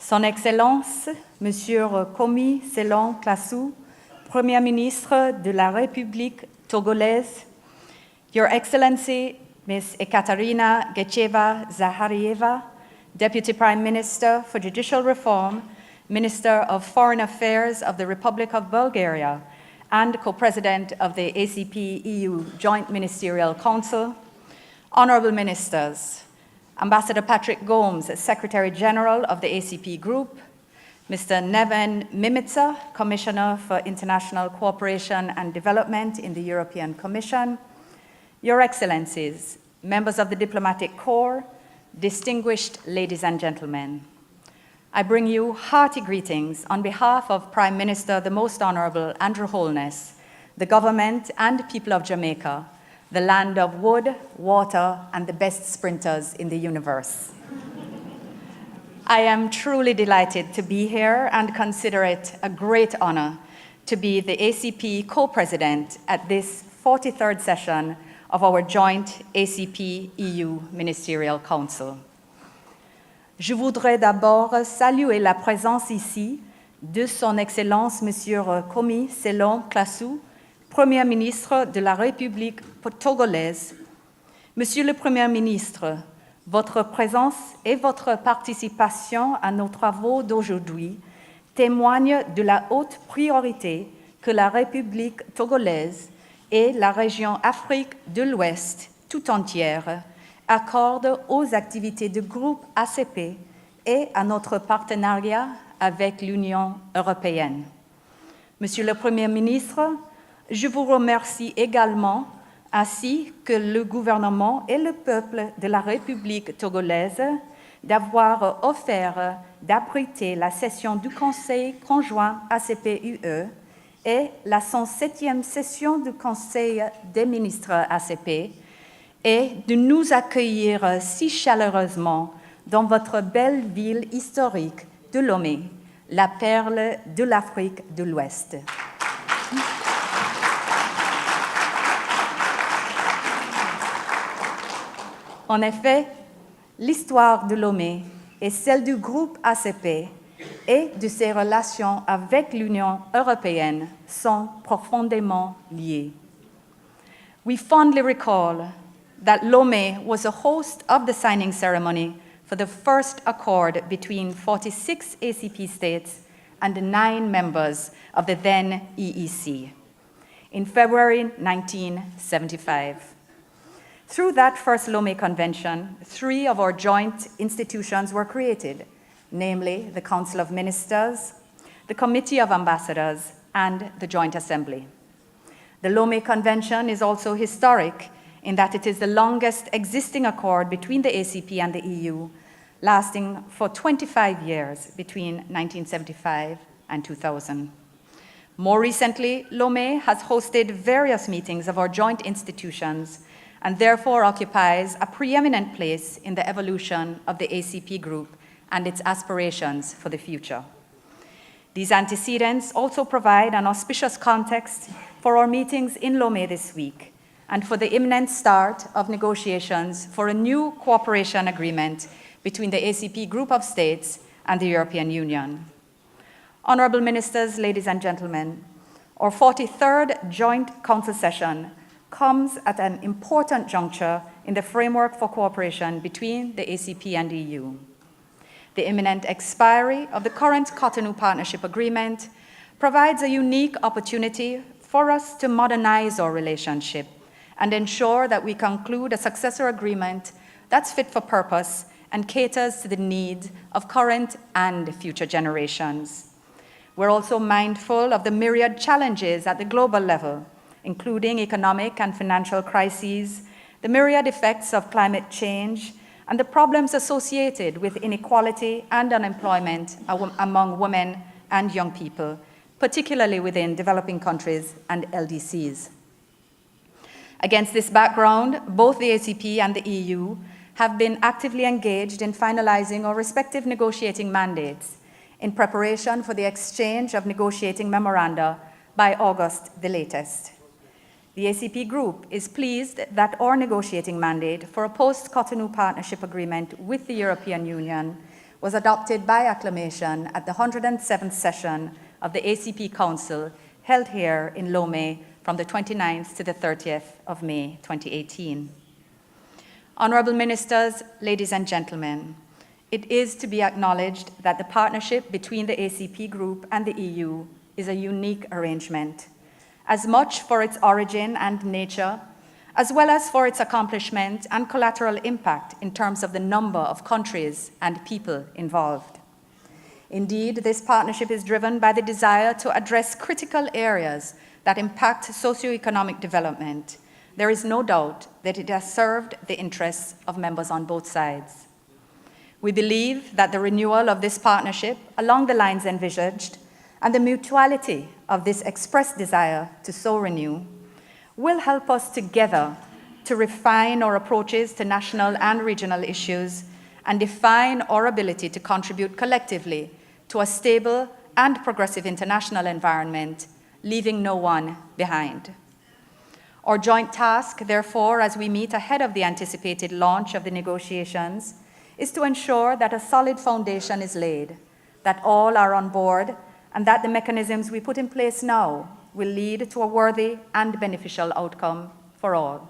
Son Excellence, Monsieur Komi Selon Klasu, Premier ministre de la République togolaise, Your Excellency, Ms. Ekaterina Gecheva-Zaharieva, Deputy Prime Minister for Judicial Reform, Minister of Foreign Affairs of the Republic of Bulgaria, and co-president of the ACP-EU Joint Ministerial Council, Honorable Ministers, Ambassador Patrick Gomes, Secretary General of the ACP Group, Mr. Neven Mimica, Commissioner for International Cooperation and Development in the European Commission, Your Excellencies, members of the Diplomatic Corps, distinguished ladies and gentlemen, I bring you hearty greetings on behalf of Prime Minister the Most Honorable Andrew Holness, the government and people of Jamaica, the land of wood, water, and the best sprinters in the universe. I am truly delighted to be here and consider it a great honor to be the ACP co-president at this 43rd session of our joint ACP-EU Ministerial Council. Je voudrais d'abord saluer la présence ici de Son Excellence Monsieur Komi Selon Klasu, Premier ministre de la République togolaise. Monsieur le Premier ministre, votre présence et votre participation à nos travaux d'aujourd'hui témoignent de la haute priorité que la République togolaise et la région Afrique de l'Ouest tout entière accordent aux activités du groupe ACP et à notre partenariat avec l'Union européenne. Monsieur le Premier ministre, je vous remercie également, ainsi que le gouvernement et le peuple de la République togolaise, d'avoir offert d'abriter la session du Conseil conjoint ACP-UE et la 107e session du Conseil des ministres ACP et de nous accueillir si chaleureusement dans votre belle ville historique de Lomé, la perle de l'Afrique de l'Ouest. En effet, l'histoire de Lomé et celle du groupe ACP et de ses relations avec l'Union européenne sont profondément liées. We fondly recall that Lomé was a host of the signing ceremony for the first accord between 46 ACP states and the 9 members of the then EEC in February 1975. Through that first Lomé Convention, 3 of our joint institutions were created, namely the Council of Ministers, the Committee of Ambassadors, and the Joint Assembly. The Lomé Convention is also historic in that it is the longest existing accord between the ACP and the EU, lasting for 25 years between 1975 and 2000. More recently, Lomé has hosted various meetings of our joint institutions and therefore occupies a preeminent place in the evolution of the ACP group and its aspirations for the future. These antecedents also provide an auspicious context for our meetings in Lomé this week and for the imminent start of negotiations for a new cooperation agreement between the ACP group of states and the European Union. Honorable Ministers, ladies and gentlemen, our 43rd Joint Council session comes at an important juncture in the framework for cooperation between the ACP and EU. The imminent expiry of the current Cotonou Partnership Agreement provides a unique opportunity for us to modernize our relationship and ensure that we conclude a successor agreement that's fit for purpose and caters to the needs of current and future generations. We're also mindful of the myriad challenges at the global level, including economic and financial crises, the myriad effects of climate change, and the problems associated with inequality and unemployment among women and young people, particularly within developing countries and LDCs. Against this background, both the ACP and the EU have been actively engaged in finalizing our respective negotiating mandates in preparation for the exchange of negotiating memoranda by August the latest. The ACP Group is pleased that our negotiating mandate for a post-Cotonou Partnership Agreement with the European Union was adopted by acclamation at the 107th session of the ACP Council held here in Lomé from the 29th to the 30th of May 2018. Honorable Ministers, ladies and gentlemen, it is to be acknowledged that the partnership between the ACP Group and the EU is a unique arrangement, as much for its origin and nature, as well as for its accomplishment and collateral impact in terms of the number of countries and people involved. Indeed, this partnership is driven by the desire to address critical areas that impact socioeconomic development. There is no doubt that it has served the interests of members on both sides. We believe that the renewal of this partnership along the lines envisaged and the mutuality of this expressed desire to so renew will help us together to refine our approaches to national and regional issues and define our ability to contribute collectively to a stable and progressive international environment, leaving no one behind. Our joint task, therefore, as we meet ahead of the anticipated launch of the negotiations, is to ensure that a solid foundation is laid, that all are on board, and that the mechanisms we put in place now will lead to a worthy and beneficial outcome for all.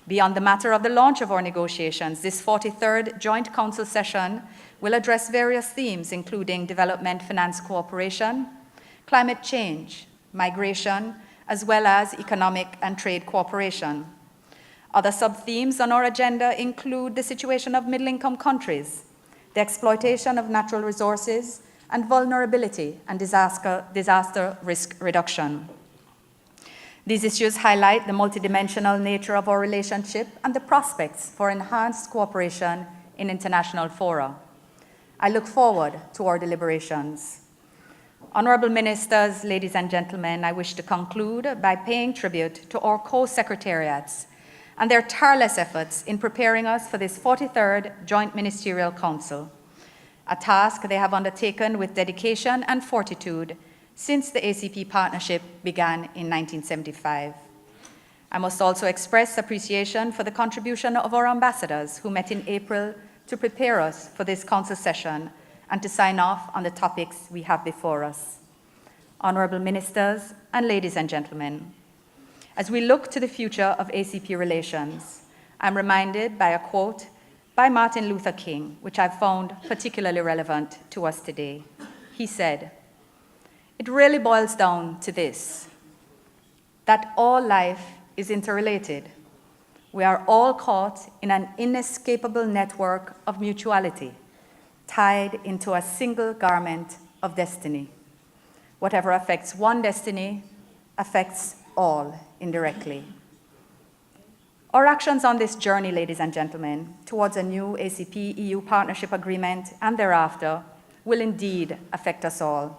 Beyond the matter of the launch of our negotiations, this 43rd Joint Council session will address various themes, including development finance cooperation, climate change, migration, as well as economic and trade cooperation. Other sub-themes on our agenda include the situation of middle-income countries, the exploitation of natural resources, and vulnerability and disaster risk reduction. These issues highlight the multidimensional nature of our relationship and the prospects for enhanced cooperation in international fora. I look forward to our deliberations. Honorable Ministers, ladies and gentlemen, I wish to conclude by paying tribute to our co-secretariats and their tireless efforts in preparing us for this 43rd Joint Ministerial Council, a task they have undertaken with dedication and fortitude since the ACP partnership began in 1975. I must also express appreciation for the contribution of our ambassadors who met in April to prepare us for this council session and to sign off on the topics we have before us. Honorable Ministers and ladies and gentlemen, as we look to the future of ACP relations, I'm reminded by a quote by Martin Luther King, which I've found particularly relevant to us today. He said, "It really boils down to this, that all life is interrelated. We are all caught in an inescapable network of mutuality, tied into a single garment of destiny. Whatever affects one destiny affects all indirectly." Our actions on this journey, ladies and gentlemen, towards a new ACP-EU partnership agreement and thereafter will indeed affect us all.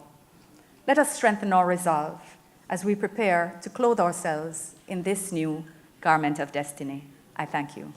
Let us strengthen our resolve as we prepare to clothe ourselves in this new garment of destiny. I thank you.